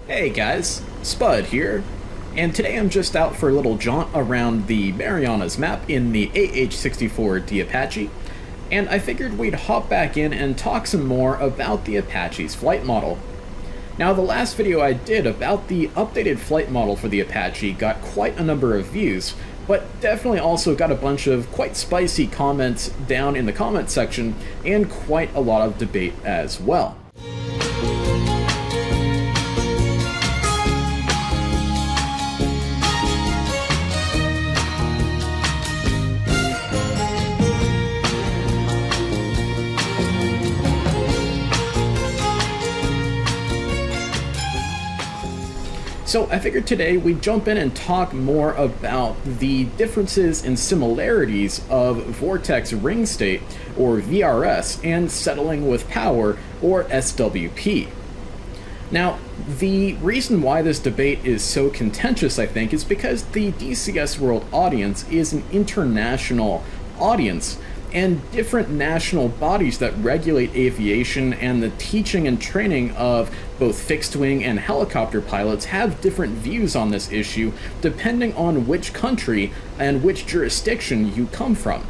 Hey guys, Spud here, and today I'm just out for a little jaunt around the Marianas map in the AH-64D Apache, and I figured we'd hop back in and talk some more about the Apache's flight model. Now, the last video I did about the updated flight model for the Apache got quite a number of views, but definitely also got a bunch of quite spicy comments down in the comment section, and quite a lot of debate as well. So I figured today we'd jump in and talk more about the differences and similarities of Vortex ring state, or VRS, and settling with power, or SWP. Now, the reason why this debate is so contentious, I think, is because the DCS World audience is an international audience, and different national bodies that regulate aviation and the teaching and training of both fixed-wing and helicopter pilots have different views on this issue depending on which country and which jurisdiction you come from.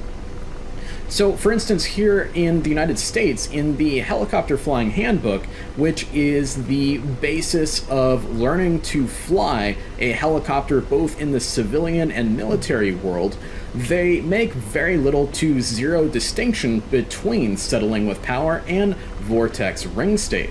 So, for instance, here in the United States, in the Helicopter Flying Handbook, which is the basis of learning to fly a helicopter both in the civilian and military world, they make very little to zero distinction between settling with power and vortex ring state.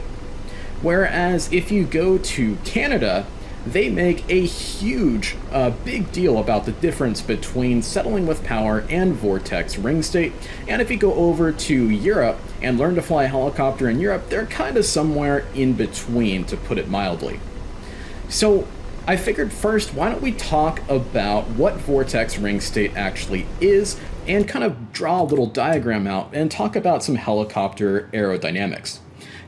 Whereas if you go to Canada, they make a huge, big deal about the difference between settling with power and vortex ring state. And if you go over to Europe and learn to fly a helicopter in Europe, they're kind of somewhere in between, to put it mildly. So I figured first, why don't we talk about what vortex ring state actually is, and kind of draw a little diagram out and talk about some helicopter aerodynamics.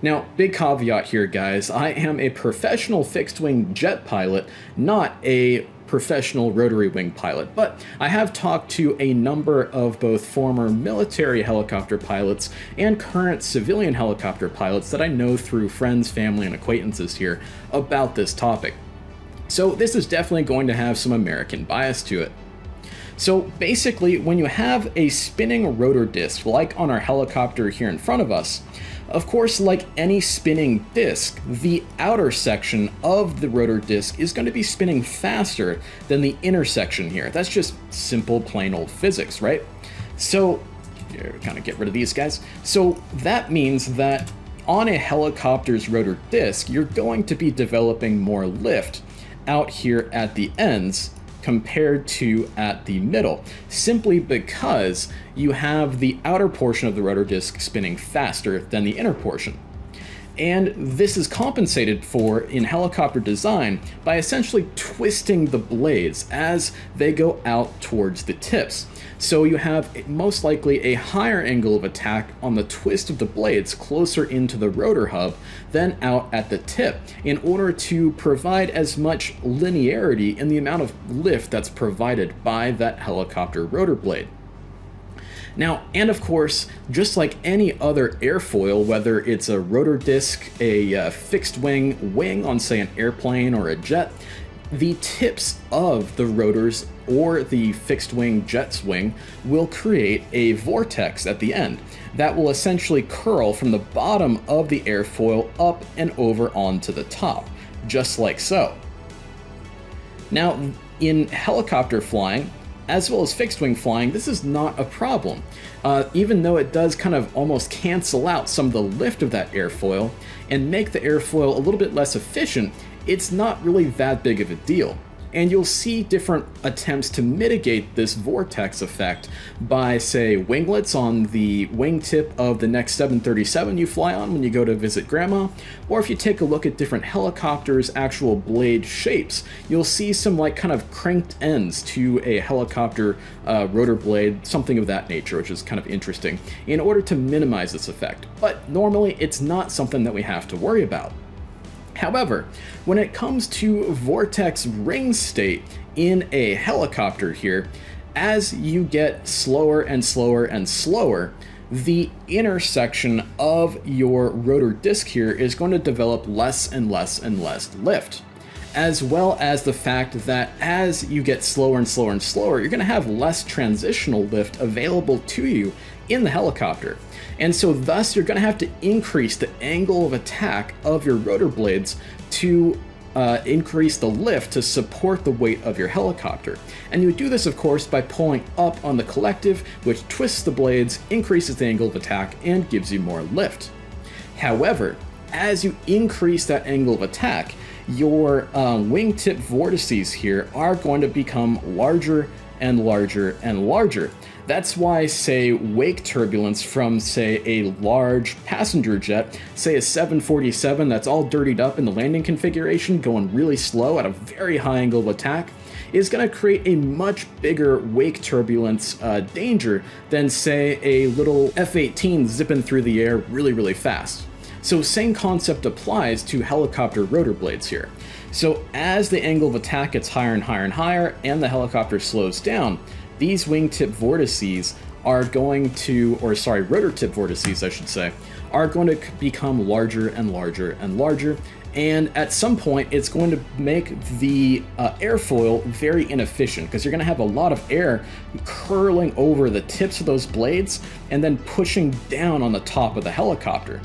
Now, big caveat here, guys, I am a professional fixed-wing jet pilot, not a professional rotary wing pilot, but I have talked to a number of both former military helicopter pilots and current civilian helicopter pilots that I know through friends, family, and acquaintances here about this topic. So this is definitely going to have some American bias to it. So basically, when you have a spinning rotor disc, like on our helicopter here in front of us, of course, like any spinning disc, the outer section of the rotor disc is going to be spinning faster than the inner section here. That's just simple, plain old physics, right? So, kind of get rid of these guys. So that means that on a helicopter's rotor disc, you're going to be developing more lift out here at the ends compared to at the middle, simply because you have the outer portion of the rotor disc spinning faster than the inner portion. And this is compensated for in helicopter design by essentially twisting the blades as they go out towards the tips. So you have most likely a higher angle of attack on the twist of the blades closer into the rotor hub than out at the tip, in order to provide as much linearity in the amount of lift that's provided by that helicopter rotor blade. Now, and of course, just like any other airfoil, whether it's a rotor disc, a fixed wing on, say, an airplane or a jet, the tips of the rotors or the fixed wing jet's wing will create a vortex at the end that will essentially curl from the bottom of the airfoil up and over onto the top, just like so. Now, in helicopter flying, as well as fixed wing flying, this is not a problem. Even though it does kind of almost cancel out some of the lift of that airfoil and make the airfoil a little bit less efficient, it's not really that big of a deal. And you'll see different attempts to mitigate this vortex effect by, say, winglets on the wingtip of the next 737 you fly on when you go to visit grandma, or if you take a look at different helicopters' actual blade shapes, you'll see some like kind of cranked ends to a helicopter rotor blade, something of that nature, which is kind of interesting, in order to minimize this effect. But normally it's not something that we have to worry about. However, when it comes to vortex ring state in a helicopter here, as you get slower and slower and slower, the intersection of your rotor disc here is going to develop less and less and less lift, as well as the fact that as you get slower and slower and slower, you're going to have less transitional lift available to you in the helicopter. And so thus you're going to have to increase the angle of attack of your rotor blades to increase the lift to support the weight of your helicopter. And you would do this, of course, by pulling up on the collective, which twists the blades, increases the angle of attack, and gives you more lift. However, as you increase that angle of attack, your wingtip vortices here are going to become larger and larger and larger. That's why, say, wake turbulence from, say, a large passenger jet, say a 747 that's all dirtied up in the landing configuration, going really slow at a very high angle of attack, is going to create a much bigger wake turbulence danger than, say, a little F-18 zipping through the air really, really fast. So same concept applies to helicopter rotor blades here. So as the angle of attack gets higher and higher and higher, and the helicopter slows down, these wingtip vortices are going to, or sorry, rotor tip vortices, I should say, are going to become larger and larger and larger. And at some point, it's going to make the airfoil very inefficient, because you're going to have a lot of air curling over the tips of those blades and then pushing down on the top of the helicopter.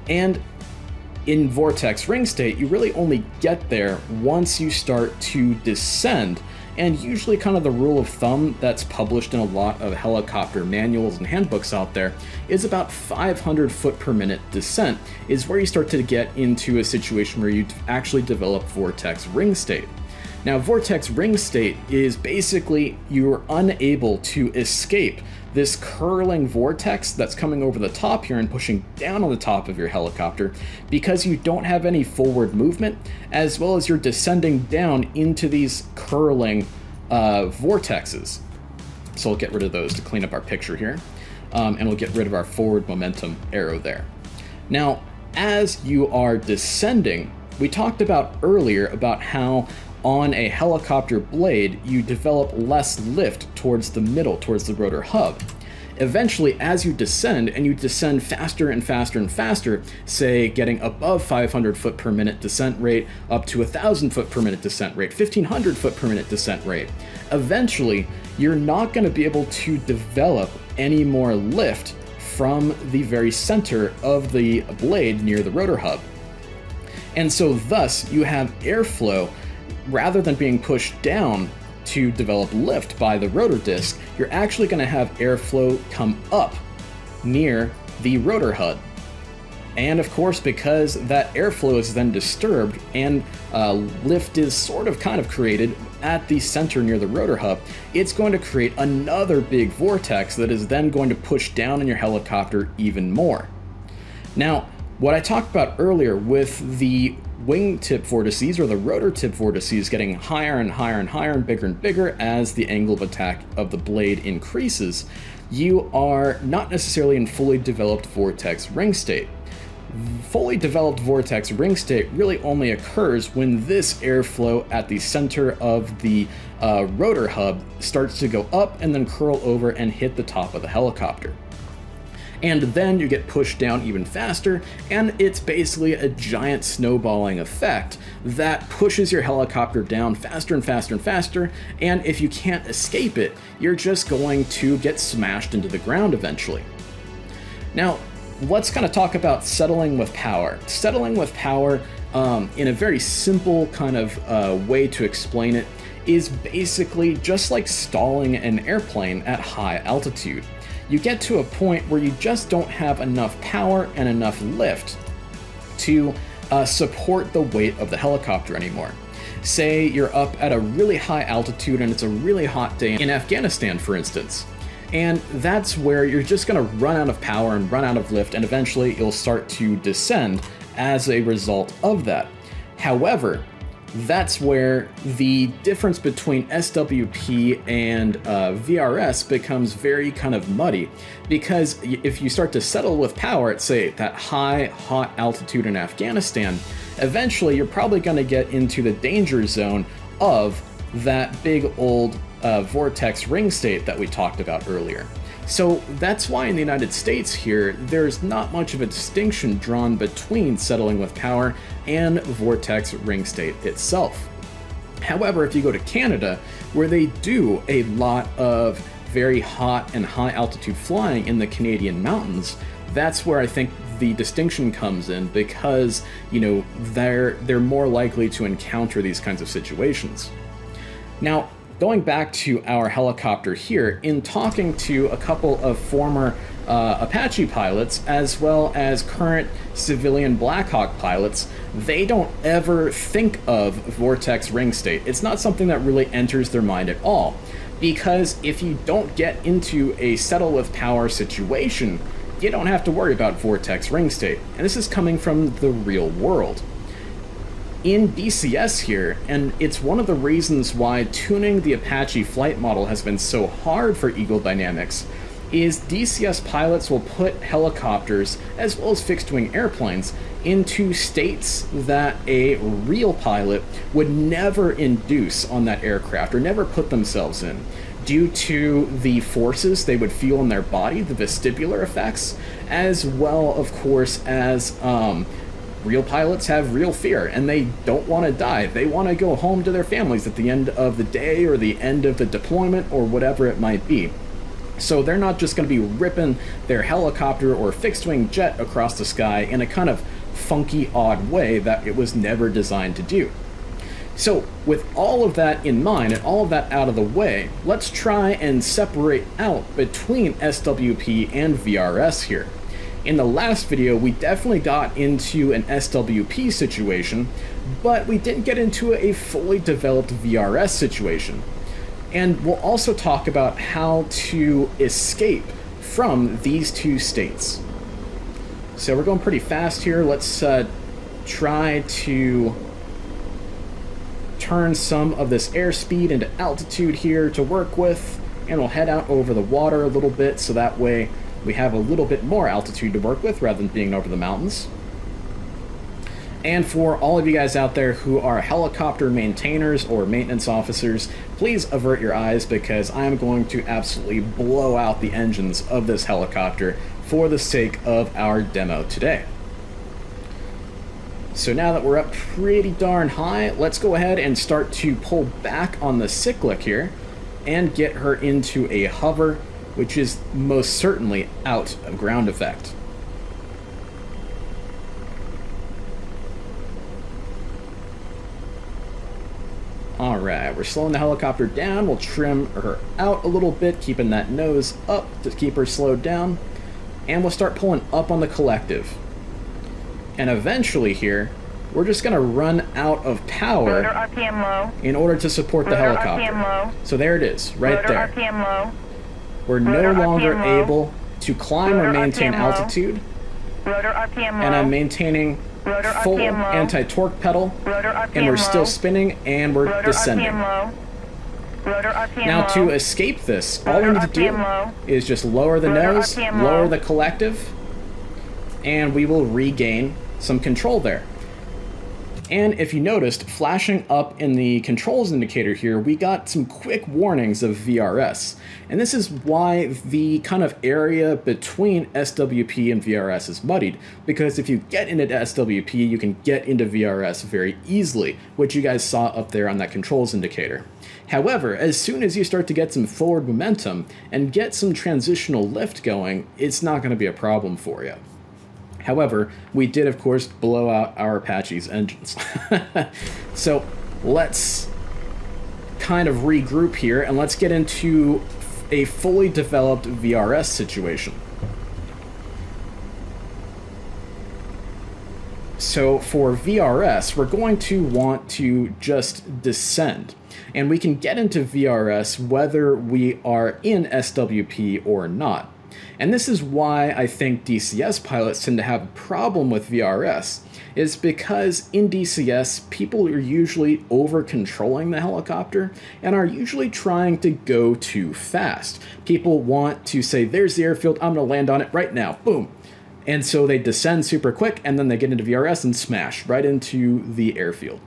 And in vortex ring state, you really only get there once you start to descend. And usually kind of the rule of thumb that's published in a lot of helicopter manuals and handbooks out there is about 500 foot per minute descent is where you start to get into a situation where you actually develop vortex ring state. Now, vortex ring state is basically you're unable to escape this curling vortex that's coming over the top here and pushing down on the top of your helicopter because you don't have any forward movement, as well as you're descending down into these curling vortexes. So we'll get rid of those to clean up our picture here, and we'll get rid of our forward momentum arrow there. Now, as you are descending, we talked about earlier about how on a helicopter blade, you develop less lift towards the middle, towards the rotor hub. Eventually, as you descend, and you descend faster and faster and faster, say getting above 500 foot per minute descent rate, up to 1,000 foot per minute descent rate, 1,500 foot per minute descent rate, eventually, you're not going to be able to develop any more lift from the very center of the blade near the rotor hub. And so thus, you have airflow. Rather than being pushed down to develop lift by the rotor disc, you're actually going to have airflow come up near the rotor hub. And of course, because that airflow is then disturbed and lift is sort of kind of created at the center near the rotor hub, it's going to create another big vortex that is then going to push down on your helicopter even more. Now, what I talked about earlier with the wingtip vortices or the rotor tip vortices getting higher and higher and higher and bigger as the angle of attack of the blade increases, you are not necessarily in fully developed vortex ring state. Fully developed vortex ring state really only occurs when this airflow at the center of the rotor hub starts to go up and then curl over and hit the top of the helicopter. And then you get pushed down even faster, and it's basically a giant snowballing effect that pushes your helicopter down faster and faster and faster, and if you can't escape it, you're just going to get smashed into the ground eventually. Now, let's kind of talk about settling with power. Settling with power, in a very simple kind of way to explain it, is basically just like stalling an airplane at high altitude. You get to a point where you just don't have enough power and enough lift to support the weight of the helicopter anymore. Say you're up at a really high altitude and it's a really hot day in Afghanistan, for instance. And that's where you're just going to run out of power and run out of lift, and eventually you'll start to descend as a result of that. However, that's where the difference between SWP and VRS becomes very kind of muddy, because if you start to settle with power at, say, that high, hot altitude in Afghanistan, eventually you're probably going to get into the danger zone of that big old vortex ring state that we talked about earlier. So that's why in the United States here, there's not much of a distinction drawn between settling with power and Vortex ring state itself. However, if you go to Canada, where they do a lot of very hot and high altitude flying in the Canadian mountains, that's where I think the distinction comes in, because, you know, they're more likely to encounter these kinds of situations. Now, going back to our helicopter here, in talking to a couple of former Apache pilots, as well as current civilian Black Hawk pilots, they don't ever think of Vortex ring state. It's not something that really enters their mind at all, because if you don't get into a settle with power situation, you don't have to worry about Vortex ring state. And this is coming from the real world. In DCS here, and it's one of the reasons why tuning the Apache flight model has been so hard for Eagle Dynamics, is DCS pilots will put helicopters, as well as fixed-wing airplanes, into states that a real pilot would never induce on that aircraft, or never put themselves in, due to the forces they would feel in their body, the vestibular effects, as well, of course, as real pilots have real fear, and they don't want to die. They want to go home to their families at the end of the day, or the end of the deployment, or whatever it might be. So they're not just going to be ripping their helicopter or fixed-wing jet across the sky in a kind of funky, odd way that it was never designed to do. So with all of that in mind, and all of that out of the way, let's try and separate out between SWP and VRS here. In the last video, we definitely got into an SWP situation, but we didn't get into a fully developed VRS situation. And we'll also talk about how to escape from these two states. So we're going pretty fast here. Let's try to turn some of this airspeed into altitude here to work with, and we'll head out over the water a little bit, so that way we have a little bit more altitude to work with rather than being over the mountains. And for all of you guys out there who are helicopter maintainers or maintenance officers, please avert your eyes, because I am going to absolutely blow out the engines of this helicopter for the sake of our demo today. So now that we're up pretty darn high, let's go ahead and start to pull back on the cyclic here and get her into a hover, which is most certainly out of ground effect. Alright, we're slowing the helicopter down. We'll trim her out a little bit, keeping that nose up to keep her slowed down. And we'll start pulling up on the collective. And eventually here, we're just going to run out of power in order to support the helicopter. So there it is, right there. We're no longer able to climb or maintain altitude. And I'm maintaining full anti-torque pedal, and we're still spinning, and we're descending. Now to escape this, all we need to do is just lower the nose, lower the collective, and we will regain some control there. And if you noticed, flashing up in the controls indicator here, we got some quick warnings of VRS. And this is why the kind of area between SWP and VRS is muddied, because if you get into SWP, you can get into VRS very easily, which you guys saw up there on that controls indicator. However, as soon as you start to get some forward momentum and get some transitional lift going, it's not going to be a problem for you. However, we did, of course, blow out our Apache's engines. So let's kind of regroup here, and let's get into a fully developed VRS situation. So for VRS, we're going to want to just descend. And we can get into VRS whether we are in SWP or not. And this is why I think DCS pilots tend to have a problem with VRS, is because in DCS, people are usually over-controlling the helicopter and are usually trying to go too fast. People want to say, there's the airfield, I'm going to land on it right now, boom. And so they descend super quick, and then they get into VRS and smash right into the airfield.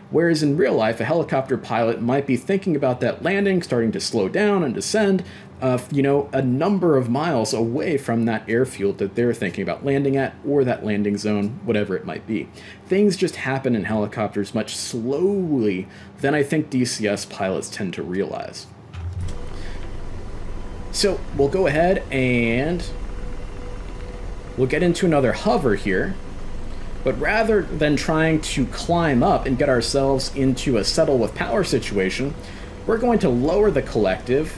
Whereas in real life, a helicopter pilot might be thinking about that landing, starting to slow down and descend, a number of miles away from that airfield that they're thinking about landing at, or that landing zone, whatever it might be. Things just happen in helicopters much slowly than I think DCS pilots tend to realize. So we'll go ahead and we'll get into another hover here. But rather than trying to climb up and get ourselves into a settle with power situation, we're going to lower the collective,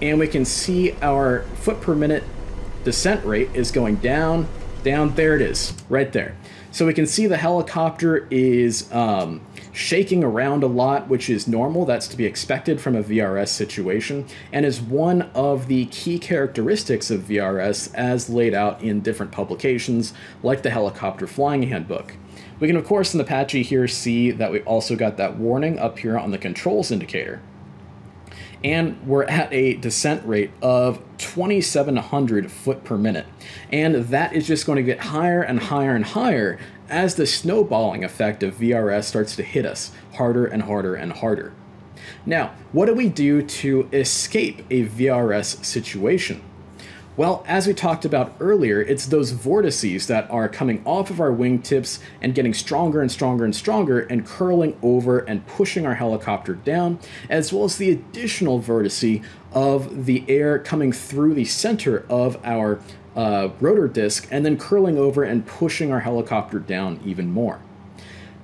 and we can see our foot per minute descent rate is going down, down. There it is, right there. So we can see the helicopter is shaking around a lot, which is normal. That's to be expected from a VRS situation, and is one of the key characteristics of VRS as laid out in different publications, like the Helicopter Flying Handbook. We can, of course, in the Apache here see that we also got that warning up here on the controls indicator. And we're at a descent rate of 2,700 foot per minute. And that is just going to get higher and higher and higher as the snowballing effect of VRS starts to hit us harder and harder and harder. Now, what do we do to escape a VRS situation? Well, as we talked about earlier, it's those vortices that are coming off of our wingtips and getting stronger and stronger and stronger and curling over and pushing our helicopter down, as well as the additional vortice of the air coming through the center of our rotor disc and then curling over and pushing our helicopter down even more.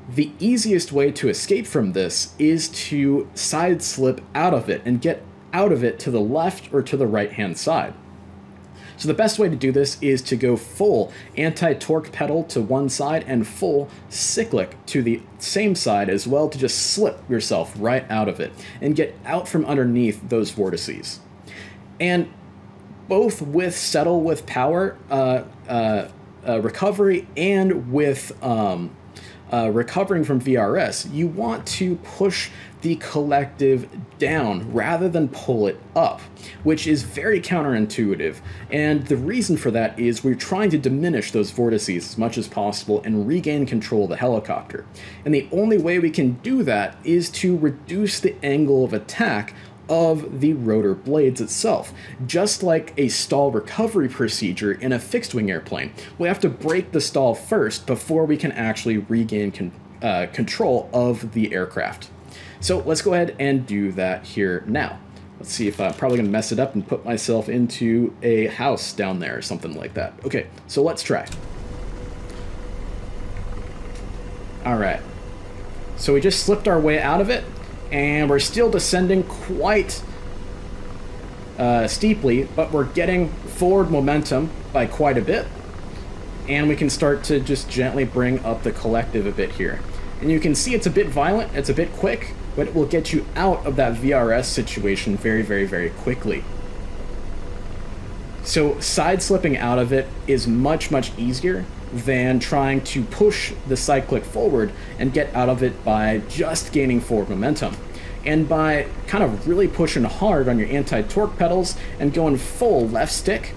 The easiest way to escape from this is to side slip out of it and get out of it to the left or to the right hand side. So the best way to do this is to go full anti-torque pedal to one side and full cyclic to the same side as well, to just slip yourself right out of it and get out from underneath those vortices. And both with settle with power recovery and with recovering from VRS, you want to push the collective down rather than pull it up, which is very counterintuitive. And the reason for that is we're trying to diminish those vortices as much as possible and regain control of the helicopter. And the only way we can do that is to reduce the angle of attack of the rotor blades itself. Just like a stall recovery procedure in a fixed-wing airplane, we have to break the stall first before we can actually regain control of the aircraft. So let's go ahead and do that here now. Let's see if I'm probably going to mess it up and put myself into a house down there or something like that. Okay, so let's try. All right. So we just slipped our way out of it, and we're still descending quite steeply, but we're getting forward momentum by quite a bit, and we can start to just gently bring up the collective a bit here. And you can see it's a bit violent, it's a bit quick, but it will get you out of that VRS situation very, very, very quickly. So side slipping out of it is much, much easier than trying to push the cyclic forward and get out of it by just gaining forward momentum. And by kind of really pushing hard on your anti-torque pedals and going full left stick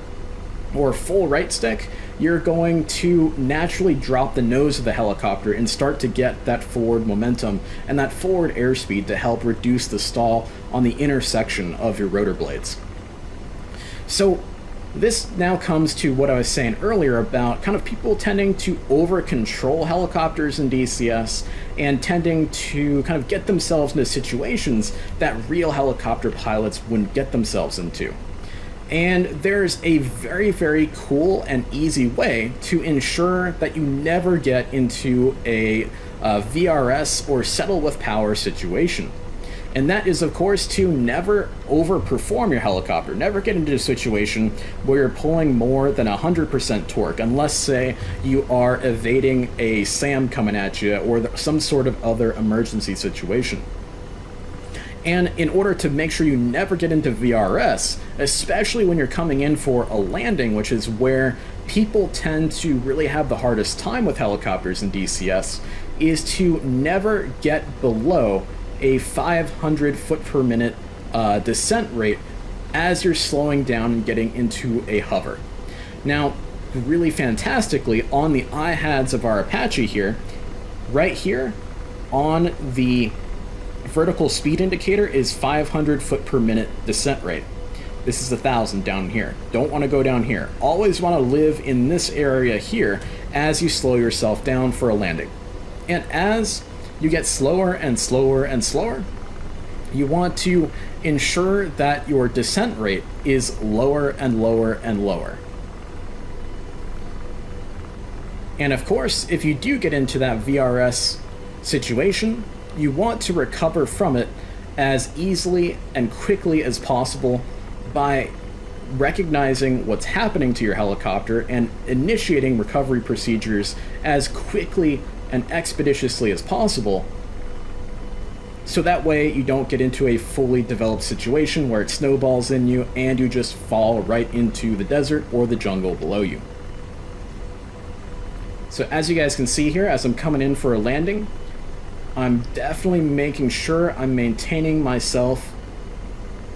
or full right stick, you're going to naturally drop the nose of the helicopter and start to get that forward momentum and that forward airspeed to help reduce the stall on the intersection of your rotor blades. So this now comes to what I was saying earlier about kind of people tending to over-control helicopters in DCS and tending to kind of get themselves into situations that real helicopter pilots wouldn't get themselves into. And there's a very, very cool and easy way to ensure that you never get into a VRS or settle with power situation. And that is, of course, to never overperform your helicopter. Never get into a situation where you're pulling more than 100% torque, unless, say, you are evading a SAM coming at you or some sort of other emergency situation. And in order to make sure you never get into VRS, especially when you're coming in for a landing, which is where people tend to really have the hardest time with helicopters in DCS, is to never get below a 500 foot per minute descent rate as you're slowing down and getting into a hover. Now, really fantastically, on the IHADs of our Apache here, Right here on the vertical speed indicator is 500 foot per minute descent rate. This is 1,000 down here. Don't want to go down here. Always want to live in this area here as you slow yourself down for a landing. And as you get slower and slower and slower, you want to ensure that your descent rate is lower and lower and lower. And of course, if you do get into that VRS situation, you want to recover from it as easily and quickly as possible by recognizing what's happening to your helicopter and initiating recovery procedures as quickly and expeditiously as possible, so that way you don't get into a fully developed situation where it snowballs in you and you just fall right into the desert or the jungle below you. So as you guys can see here, as I'm coming in for a landing, I'm definitely making sure I'm maintaining myself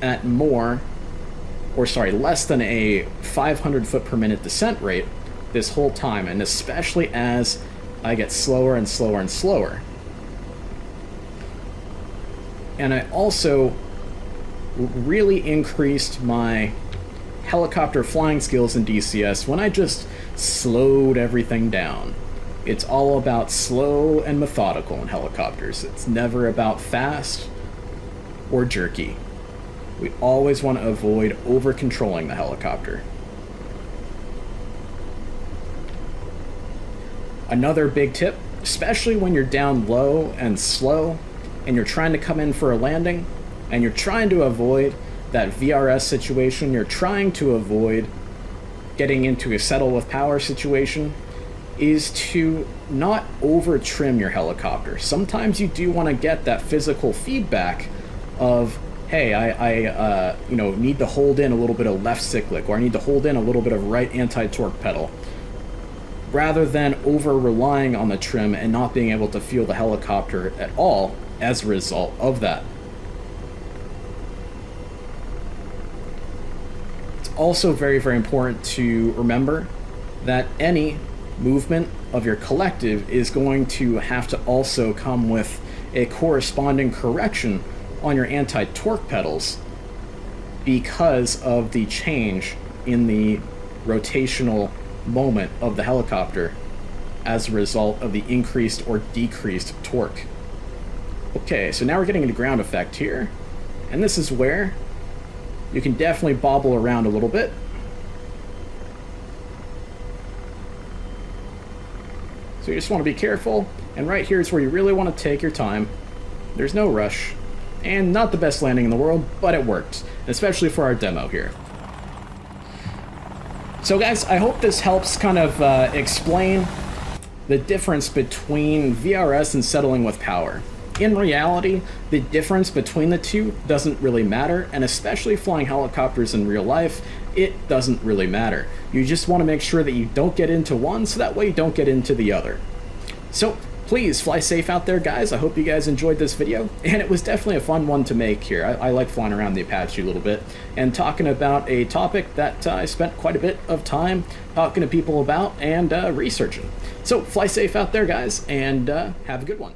at less than a 500 foot per minute descent rate this whole time, and especially as I get slower and slower and slower. And I also really increased my helicopter flying skills in DCS when I just slowed everything down. It's all about slow and methodical in helicopters. It's never about fast or jerky. We always want to avoid over-controlling the helicopter. Another big tip, especially when you're down low and slow and you're trying to come in for a landing and you're trying to avoid that VRS situation, you're trying to avoid getting into a settle with power situation, is to not over trim your helicopter. Sometimes you do want to get that physical feedback of, hey, I need to hold in a little bit of left cyclic, or I need to hold in a little bit of right anti-torque pedal, rather than over relying on the trim and not being able to feel the helicopter at all as a result of that. It's also very, very important to remember that any movement of your collective is going to have to also come with a corresponding correction on your anti-torque pedals because of the change in the rotational moment of the helicopter as a result of the increased or decreased torque. Okay, so now we're getting into ground effect here, and this is where you can definitely bobble around a little bit. So you just want to be careful, and right here is where you really want to take your time. There's no rush, and not the best landing in the world, but it worked, especially for our demo here. So guys, I hope this helps kind of explain the difference between VRS and settling with power. In reality, the difference between the two doesn't really matter, and especially flying helicopters in real life, it doesn't really matter. You just want to make sure that you don't get into one, so that way you don't get into the other. So please fly safe out there, guys. I hope you guys enjoyed this video, and it was definitely a fun one to make here. I like flying around the Apache a little bit and talking about a topic that I spent quite a bit of time talking to people about and researching. So fly safe out there, guys, and have a good one.